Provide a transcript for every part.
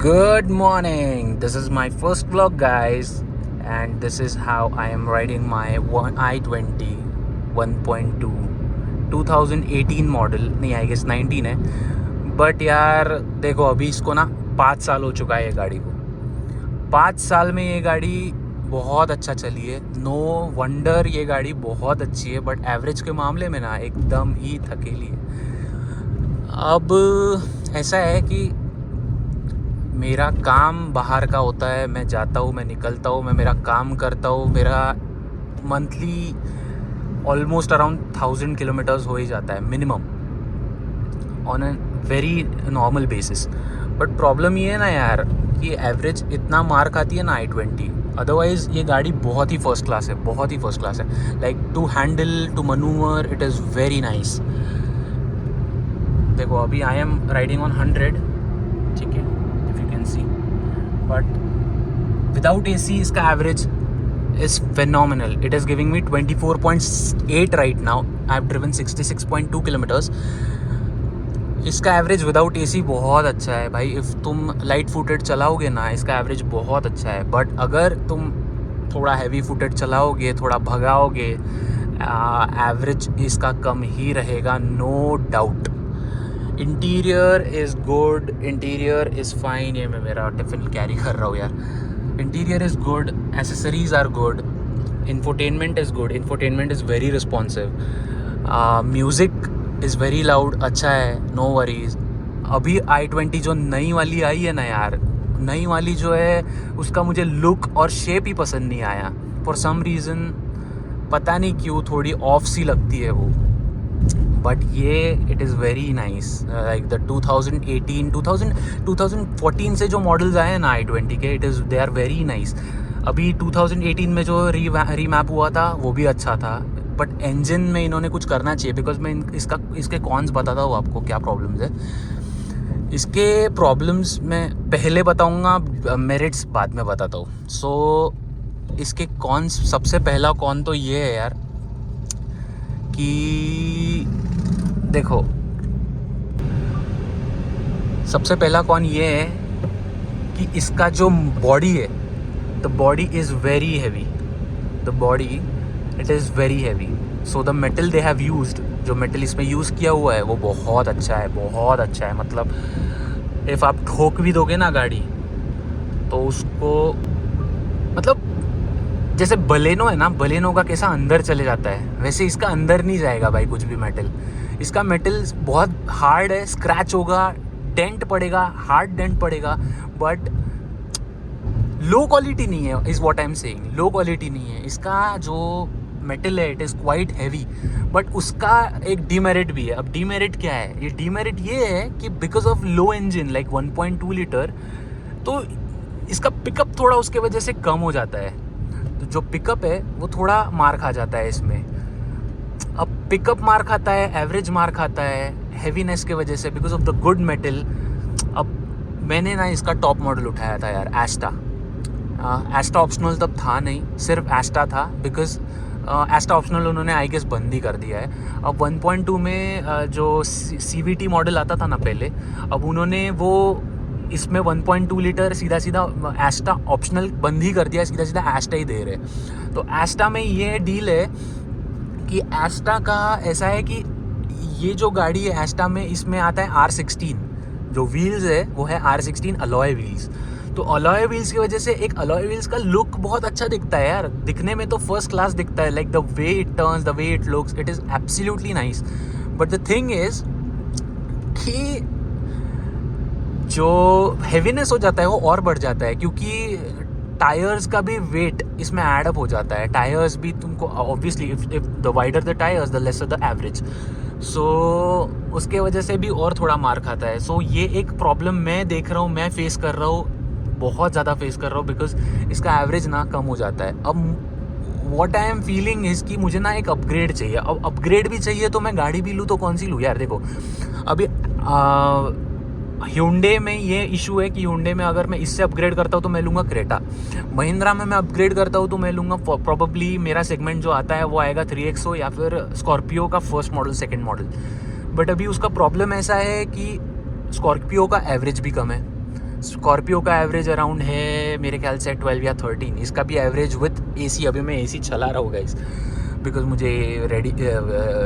Good morning. This is my first vlog, guys, and this is how I am riding my i20 1.2 2018 model. नहीं, I guess 19 है. But यार देखो, अभी इसको ना 5 साल हो चुका है ये गाड़ी को. 5 साल में ये गाड़ी बहुत अच्छा चली है. नो वंडर ये गाड़ी बहुत अच्छी है, बट एवरेज के मामले में ना एकदम ही थकेली है. अब ऐसा है कि मेरा काम बाहर का होता है. मैं जाता हूँ, मैं निकलता हूँ, मैं मेरा काम करता हूँ. मेरा मंथली ऑलमोस्ट अराउंड 1000 किलोमीटर्स हो ही जाता है minimum on a very normal basis. But problem ये है ना यार कि एवरेज इतना मार खाती है ना i20. अदरवाइज़ ये गाड़ी बहुत ही फर्स्ट क्लास है, बहुत ही फर्स्ट क्लास है. Like to handle, to manoeuvre, it is very nice. देखो अभी आई एम राइडिंग ऑन 100, ठीक है, if you can see. But without AC इसका average is phenomenal. It is giving me 24.8 right now. I have driven 66.2 kilometers. इसका average without AC बहुत अच्छा है भाई. इफ़ तुम लाइट फुटेड चलाओगे ना, इसका एवरेज बहुत अच्छा है. बट अगर तुम थोड़ा हैवी फुटेड चलाओगे, थोड़ा भगाओगे, एवरेज इसका कम ही रहेगा, no doubt. Interior is good, interior is fine. ये मैं मेरा टिफ़िन कैरी कर रहा हूँ यार. Interior is good, accessories are good, infotainment is good, infotainment is very responsive, music is very loud, अच्छा है, नो वरीज. अभी i20 जो नई वाली आई है ना यार, नई वाली जो है उसका मुझे लुक और शेप ही पसंद नहीं आया. फॉर सम रीज़न, पता नहीं क्यों, थोड़ी ऑफ सी लगती है वो. बट ये it is very nice. Like the 2014 से जो मॉडल्स आए हैं ना i20 के, it is they are very nice. अभी 2018 में जो रीमैप हुआ था वो भी अच्छा था. बट इंजन में इन्होंने कुछ करना चाहिए. बिकॉज मैं इसके कॉन्स बताता हूँ आपको क्या प्रॉब्लम्स है. इसके प्रॉब्लम्स मैं पहले बताऊँगा, मेरिट्स बाद में बताता हूँ. सो इसके कॉन्स, सबसे पहला कॉन तो ये है यार कि देखो, सबसे पहला कॉन ये है कि इसका जो बॉडी है, the body is very heavy. The body it is very heavy. So the metal they have used, जो मेटल इसमें यूज़ किया हुआ है वो बहुत अच्छा है, बहुत अच्छा है. मतलब इफ़ आप ठोक भी दोगे ना गाड़ी तो उसको, मतलब जैसे बलेनो है ना, बलेनो का कैसा अंदर चले जाता है, वैसे इसका अंदर नहीं जाएगा भाई कुछ भी मेटल. इसका मेटल बहुत हार्ड है, स्क्रैच होगा, डेंट पड़ेगा, हार्ड डेंट पड़ेगा. बट लो क्वालिटी नहीं है, is what I am saying. Low quality नहीं है. इसका जो मेटल है it is quite heavy. But उसका एक डीमेरिट भी है. अब डीमेरिट क्या है? ये डीमेरिट ये है कि because of low engine, like 1.2 litre, तो इसका पिकअप थोड़ा उसके वजह से कम हो जाता है. तो जो पिकअप है वो थोड़ा मार खा जाता है इसमें. अब पिकअप मार खाता है, एवरेज मार खाता है हैवीनेस के वजह से, because of the good metal. अब मैंने ना इसका टॉप मॉडल उठाया था यार, एस्टा. एस्टा ऑप्शनल तब था नहीं, सिर्फ एस्टा था. बिकॉज एस्टा ऑप्शनल उन्होंने आई गेस बंद ही कर दिया है. अब 1.2 में जो CVT मॉडल आता था ना पहले, अब उन्होंने वो इसमें 1.2 लीटर सीधा एस्टा ऑप्शनल बंद ही कर दिया, सीधा एस्टा ही दे रहे. तो एस्टा में ये डील है कि एस्टा का ऐसा है कि ये जो गाड़ी है एस्टा में, इसमें आता है R16. जो व्हील्स है वो है R16 अलॉय व्हील्स. तो अलॉय व्हील्स की वजह से एक अलॉय व्हील्स का लुक बहुत अच्छा दिखता है यार. दिखने में तो फर्स्ट क्लास दिखता है, like the way it turns, the way it looks, it is absolutely nice. But the thing is कि जो हैवीनेस हो जाता है वो और बढ़ जाता है, क्योंकि टायर्स का भी वेट इसमें ऐड अप हो जाता है. टायर्स भी तुमको obviously, if the wider the tyres the lesser the average. So उसके वजह से भी और थोड़ा मार खाता है. सो ये एक प्रॉब्लम मैं देख रहा हूँ, मैं फेस कर रहा हूँ, बहुत ज़्यादा फेस कर रहा हूँ. बिकॉज इसका एवरेज ना कम हो जाता है. अब what I am feeling is कि मुझे ना एक अपग्रेड चाहिए. अब अपग्रेड भी चाहिए तो मैं गाड़ी भी लूँ तो कौन सी लूँ यार. देखो अभी Hyundai में ये इशू है कि Hyundai में अगर मैं इससे अपग्रेड करता हूँ तो मैं लूँगा क्रेटा. महिंद्रा में मैं अपग्रेड करता हूँ तो मैं लूँगा प्रॉबली, मेरा सेगमेंट जो आता है वो आएगा 3XO या फिर स्कॉर्पियो का first model, second model. But अभी उसका प्रॉब्लम ऐसा है कि स्कॉर्पियो का एवरेज भी कम है, स्कॉर्पियो का एवरेज अराउंड है मेरे ख्याल से 12 या 13, इसका भी एवरेज विथ एसी, अभी मैं एसी चला रहा हूँ गाइस बिकॉज मुझे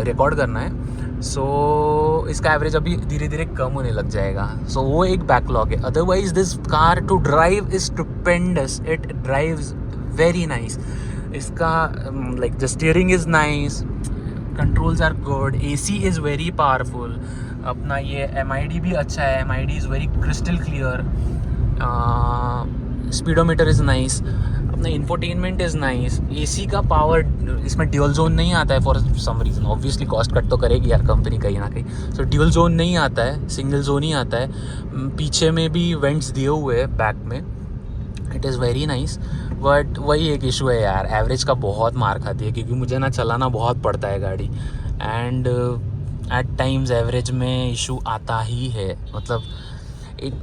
रिकॉर्ड करना है, सो इसका एवरेज अभी धीरे धीरे कम होने लग जाएगा, सो वो एक बैकलॉग है। Otherwise this car to drive is stupendous, it drives very nice. इसका like the steering is nice, controls are good, AC is very powerful, अपना ये MID भी अच्छा है, MID is very crystal clear, speedometer is nice, अपना infotainment is nice, AC का power इसमें dual zone नहीं आता है for some reason, obviously cost cut तो करेगी यार कंपनी कहीं ना कहीं, सो ड्यूल जोन नहीं आता है, सिंगल जोन ही आता है। पीछे में भी वेंट्स दिए हुए हैं बैक में, it is very nice, but वही एक इशू है यार, एवरेज का बहुत मार खाती है क्योंकि मुझे ना चलाना बहुत पड़ता है गाड़ी, एंड एट टाइम्स एवरेज में इशू आता ही है।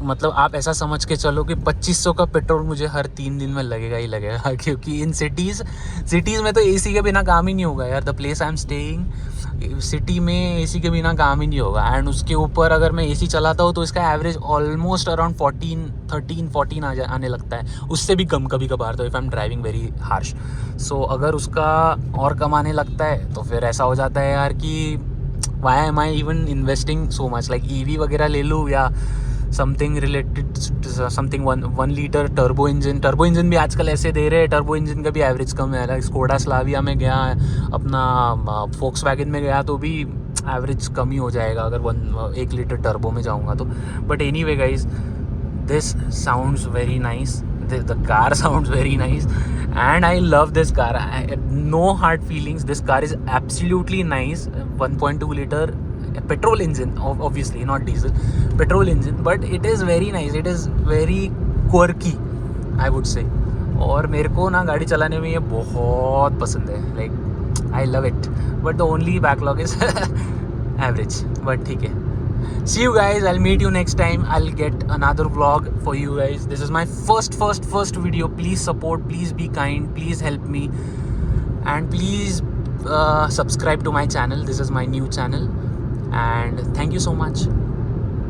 मतलब आप ऐसा समझ के चलो कि 2500 का पेट्रोल मुझे हर 3 दिन में लगेगा ही लगेगा क्योंकि इन सिटीज़ में तो एसी के बिना काम ही नहीं होगा यार। The place I am staying city में एसी के बिना काम ही नहीं होगा, एंड उसके ऊपर अगर मैं एसी चलाता हूँ तो इसका एवरेज ऑलमोस्ट अराउंड 13-14 आने लगता है, उससे भी कम कभी कभार, तो if I am driving very harsh. So अगर उसका और कम आने लगता है तो फिर ऐसा हो जाता है यार कि why am I even investing so much, like EV वगैरह ले लूँ या something related, something 1 litre turbo engine भी आजकल ऐसे दे रहे हैं, टर्बो इंजन का भी एवरेज कम है। लाइक स्कोडा स्लाविया में गया, अपना फोक्सवैगन में गया तो भी एवरेज कम ही हो जाएगा अगर 1 लीटर टर्बो में जाऊंगा तो। But anyway guys, this sounds very nice, the car sounds very nice and I love this car. No hard feelings, this car is absolutely nice. 1.2 liter petrol engine, obviously not diesel, petrol engine, but it is very nice, it is very quirky I would say, और मेरे को ना गाड़ी चलाने में ये बहुत पसंद है, like I love it, but the only backlog is average, but ठीक है। See you guys, I'll meet you next time, I'll get another vlog for you guys. This is my first video. Please support, please be kind, please help me, and please subscribe to my channel. This is my new channel, and thank you so much.